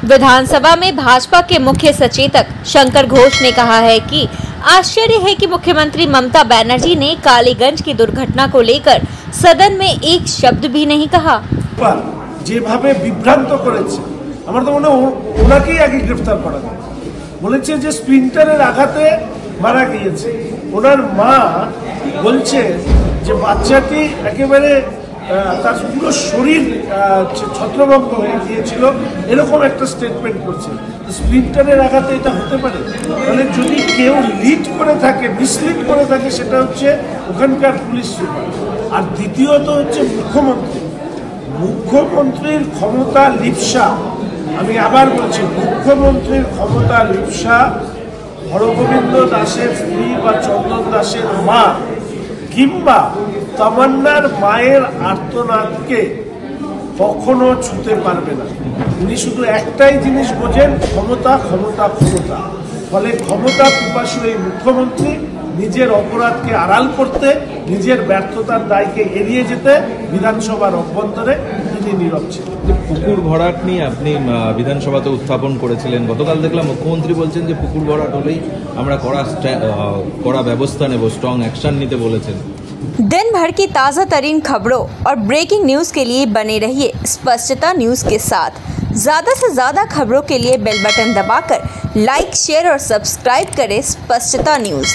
विधानसभा में भाजपा के मुख्य सचेतक शंकर घोष ने कहा है कि आश्चर्य है कि मुख्यमंत्री ममता बनर्जी ने कालीगंज की दुर्घटना को लेकर सदन में एक शब्द भी नहीं कहा। যেভাবে বিভ্রান্ত করেছে আমার তো মনে হয় ওনাকেই আগে গ্রেফতার করা যায়। বলেছে যে স্প্লিন্টারের আঘাতে মারা গিয়েছে। ওনার মা বলছে যে বাচ্চাটি একেবারে তার পুরো শরীর ছত্রভঙ্গ হয়ে গিয়েছিল, এরকম একটা স্টেটমেন্ট করছে। স্প্লিন্টারের আঘাতে এটা হতে পারে? তাহলে যদি কেউ লিড করে থাকে, মিসলিড করে থাকে, সেটা হচ্ছে ওখানকার পুলিশ সুপার। আর দ্বিতীয়ত হচ্ছে মুখ্যমন্ত্রীর ক্ষমতা লিপ্সা। আমি আবার বলছি, মুখ্যমন্ত্রীর ক্ষমতা লিপ্সা হরগোবিন্দ দাসের স্ত্রী বা চন্দন দাসের মা কিংবা তামান্নার মায়ের আর্তনাদকে কখনো ছুঁতে পারবে না। উনি শুধু একটাই জিনিস বোঝেন, ক্ষমতা ক্ষমতা ক্ষমতা। ফলে ক্ষমতা পিপাসু এই মুখ্যমন্ত্রী নিজের অপরাধকে আড়াল করতে, নিজের ব্যর্থতার দায়কে এড়িয়ে যেতে বিধানসভার অভ্যন্তরে তিনি নীরব ছিলেন। পুকুর ভরাট নিয়ে আপনি বিধানসভাতে উত্থাপন করেছিলেন। গতকাল দেখলাম মুখ্যমন্ত্রী বলছেন যে পুকুর ভরাট হলেই আমরা কড়া ব্যবস্থা নেব, স্ট্রং অ্যাকশন নিতে বলেছেন। दिन भर की ताज़ा तरीन खबरों और ब्रेकिंग न्यूज़ के लिए बने रहिए स्पष्टता न्यूज़ के साथ। ज़्यादा से ज़्यादा खबरों के लिए बेल बटन दबाकर लाइक, शेयर और सब्सक्राइब करें स्पष्टता न्यूज़।